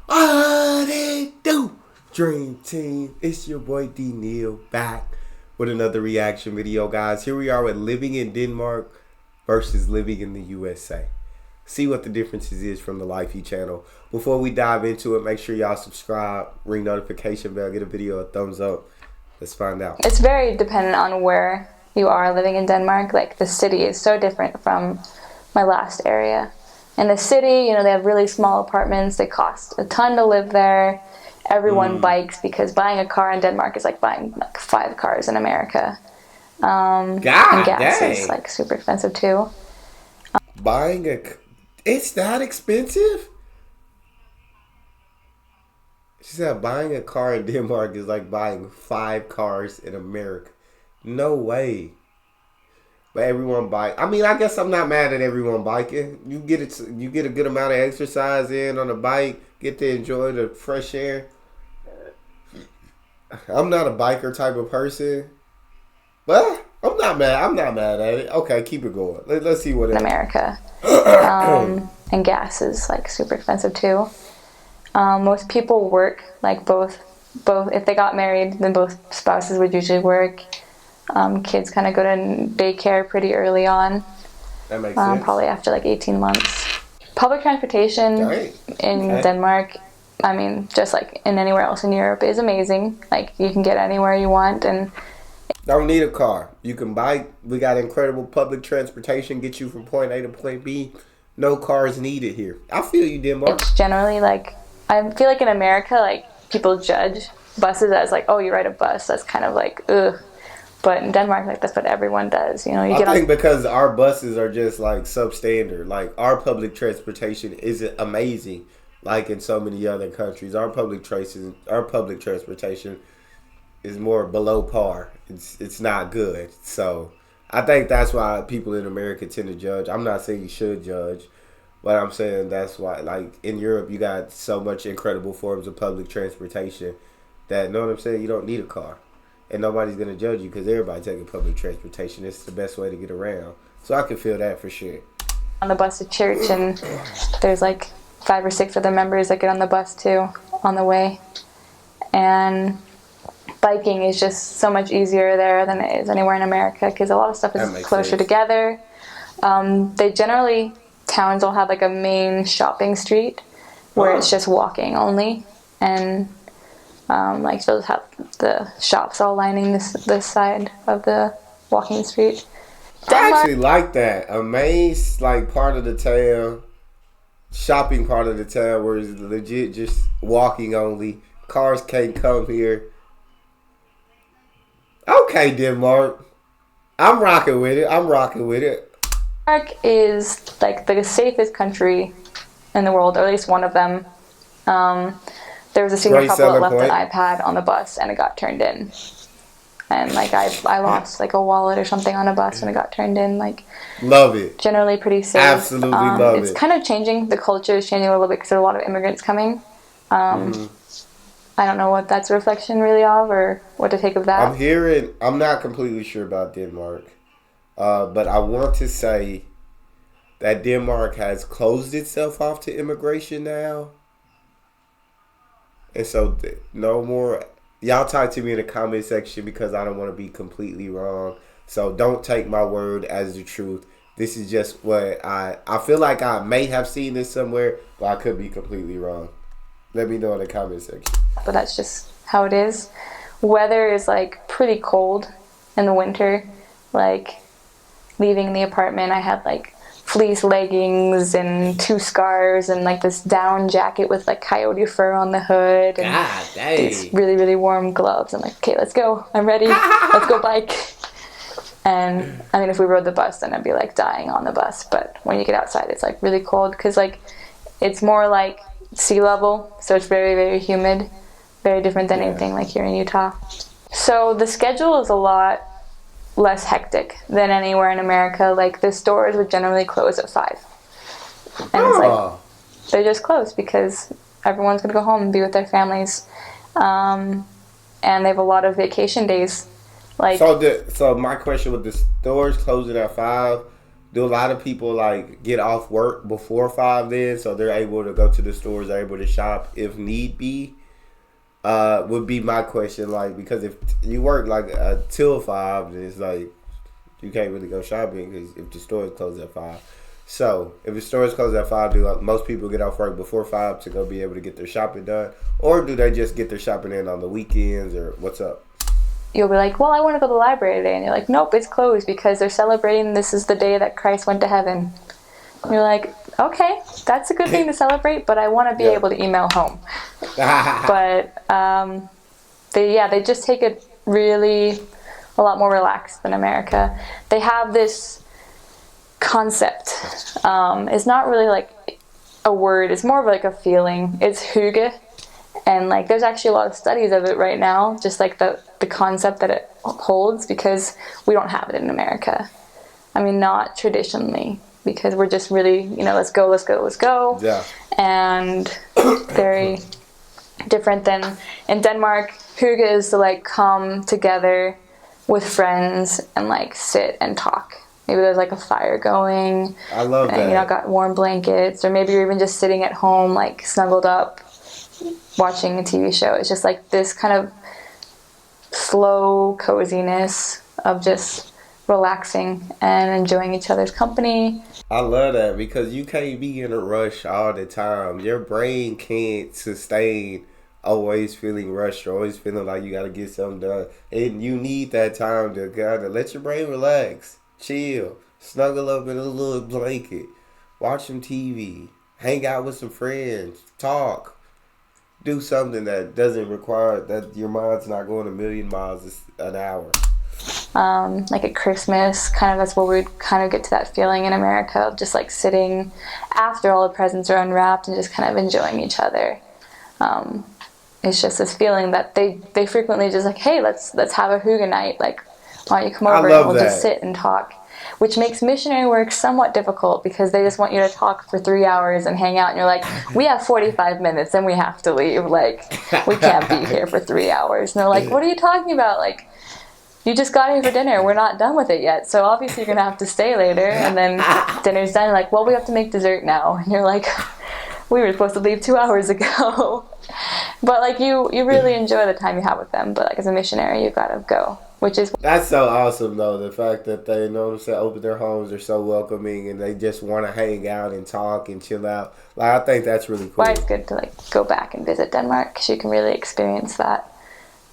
What it do? Dream Team, it's your boy D Neal back with another reaction video, guys. Here we are with living in Denmark versus living in the USA. See what the differences is from the Lifey channel. Before we dive into it, make sure y'all subscribe, ring notification bell, get a video a thumbs up. Let's find out. It's very dependent on where you are living in Denmark. Like, the city is so different from my last area. In the city, they have really small apartments. They cost a ton to live there. Everyone bikes because buying a car in Denmark is like buying like 5 cars in America. And gas is like super expensive too. It's that expensive? She said buying a car in Denmark is like buying 5 cars in America. No way. But everyone bike. I mean, I guess I'm not mad at everyone biking. You get a good amount of exercise in on a bike. Get to enjoy the fresh air. I'm not a biker type of person, but I'm not mad. I'm not mad at it. Okay, keep it going. Let's see what in America. And gas is like super expensive too. Most people work, like both. If they got married, then both spouses would usually work. Kids kind of go to daycare pretty early on. That makes sense. Probably after like 18 months. Public transportation in Denmark, I mean, just like in anywhere else in Europe, is amazing. Like, you can get anywhere you want and don't need a car. You can bike. We got incredible public transportation, get you from point A to point B. No cars needed here. I feel you, Denmark. It's generally like, I feel like in America, like, people judge buses as like, oh, you ride a bus. That's kind of like, ugh. But in Denmark, like, that's what everyone does. I think because our buses are just like substandard. Like, our public transportation isn't amazing like in so many other countries. Our public transportation is more below par. It's not good. So I think that's why people in America tend to judge. I'm not saying you should judge, but I'm saying that's why, like, in Europe, you got so much incredible forms of public transportation that, know what I'm saying, you don't need a car. And nobody's going to judge you because everybody taking public transportation. It's the best way to get around. So I can feel that for sure. On the bus to church, and there's like 5 or 6 other members that get on the bus too on the way. And biking is just so much easier there than it is anywhere in America because a lot of stuff is closer together. Towns will have like a main shopping street where it's just walking only. And like, they'll have the shops all lining this side of the walking street. I actually like that. A main, like, part of the town, shopping part of the town where it's legit just walking only. Cars can't come here. Okay, Denmark. I'm rocking with it. Denmark is like the safest country in the world, or at least one of them. There was a senior couple that left an iPad on the bus and it got turned in. And like, I lost like a wallet or something on a bus and it got turned in. Like, love it. Generally pretty safe. Absolutely love it. It's kind of changing. The culture is changing a little bit because there are a lot of immigrants coming. I don't know what that's a reflection really of or what to take of that. I'm not completely sure about Denmark. But I want to say that Denmark has closed itself off to immigration now. And so, no more. Y'all talk to me in the comment section because I don't want to be completely wrong. So don't take my word as the truth. This is just what I feel like I may have seen this somewhere, but I could be completely wrong. Let me know in the comment section. But that's just how it is. Weather is like pretty cold in the winter. Like, leaving the apartment, I had like fleece leggings and 2 scarves and like this down jacket with like coyote fur on the hood and these really, really warm gloves. I'm like, okay, let's go. I'm ready. Let's go bike. And I mean, if we rode the bus, then I'd be like dying on the bus. But when you get outside, it's like really cold because like it's more like sea level. So it's very, very humid. Very different than anything like here in Utah. So the schedule is a lot less hectic than anywhere in America. Like, the stores would generally close at 5. And it's like, they're just closed because everyone's going to go home and be with their families. And they have a lot of vacation days. Like, so my question with the stores closing at 5, Do a lot of people like get off work before 5 then, so they're able to go to the stores, they're able to shop if need be? Would be my question. Like, because if you work like till 5, then it's like you can't really go shopping because if the store is closed at 5. So if the store is closed at 5, do most people get off work before 5 to go be able to get their shopping done, or do they just get their shopping in on the weekends, or what's up? You'll be like, well, I want to go to the library today. And you're like, nope, it's closed because they're celebrating this is the day that Christ went to heaven. And you're like, okay, that's a good thing to celebrate, but I want to be able to email home. But they just take it really a lot more relaxed than America. They have this concept. It's not really like a word. It's more of like a feeling. It's hygge. And like there's actually a lot of studies of it right now, just like the concept that it holds, because we don't have it in America. I mean, not traditionally, because we're just really, let's go. Yeah. And very different than in Denmark. Hygge is to like come together with friends and like sit and talk. Maybe there's like a fire going. I love that. Got warm blankets, or maybe you're even just sitting at home like snuggled up watching a TV show. It's just like this kind of slow coziness of just relaxing and enjoying each other's company. I love that, because you can't be in a rush all the time. Your brain can't sustain always feeling rushed or always feeling like you got to get something done. And you need that time to kind of let your brain relax, chill, snuggle up in a little blanket, watch some TV, hang out with some friends, talk. Do something that doesn't require that your mind's not going a million miles an hour. Like at Christmas, kind of that's where we kind of get to that feeling in America of just like sitting after all the presents are unwrapped and just kind of enjoying each other. It's just this feeling that they frequently just like, hey, let's have a hygge night. Like, why don't you come over and we'll just sit and talk. Which makes missionary work somewhat difficult because they just want you to talk for 3 hours and hang out, and you're like, we have 45 minutes and we have to leave. Like, we can't be here for 3 hours. And they're like, what are you talking about? Like, you just got here for dinner. We're not done with it yet. So obviously you're going to have to stay later. And then dinner's done. Like, well, we have to make dessert now. And you're like, we were supposed to leave 2 hours ago. But like, you really enjoy the time you have with them. But like, as a missionary, you got to go. That's so awesome, though. The fact that they, open their homes, they're so welcoming, and they just want to hang out and talk and chill out. Like, I think that's really cool. Why it's good to like go back and visit Denmark, because you can really experience that.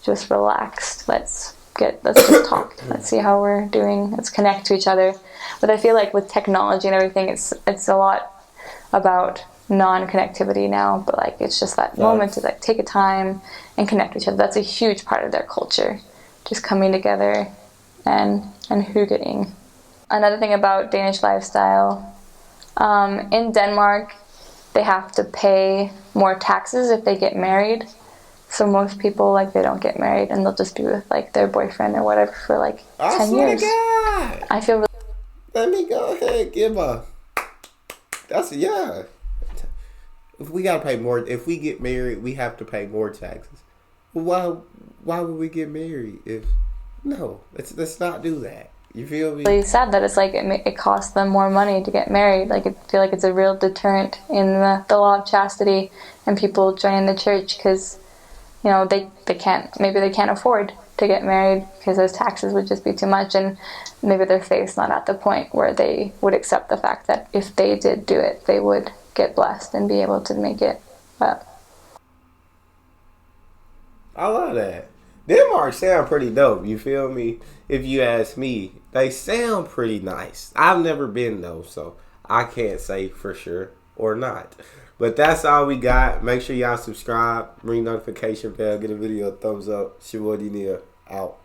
Just relaxed. Let's just talk. Let's see how we're doing. Let's connect to each other. But I feel like with technology and everything, it's a lot about non-connectivity now. But like, it's just that moment to like take a time and connect with each other. That's a huge part of their culture. Just coming together and hyggeing. Another thing about Danish lifestyle, in Denmark, they have to pay more taxes if they get married. So most people, like, they don't get married and they'll just be with like their boyfriend or whatever for like 10 years. God. I feel really. Let me go ahead and give a. If we gotta pay more, if we get married, we have to pay more taxes. Why would we get married if... No, let's not do that. You feel me? Really sad that it's like it costs them more money to get married. Like, I feel like it's a real deterrent in the law of chastity and people joining the church because, they can't afford to get married because those taxes would just be too much, and maybe their faith's not at the point where they would accept the fact that if they did do it, they would get blessed and be able to make it. But I love that. Denmark sound pretty dope, you feel me? If you ask me, they sound pretty nice. I've never been though, so I can't say for sure or not. But that's all we got. Make sure y'all subscribe, ring notification bell, get a video a thumbs up. It's your boy Neal, out.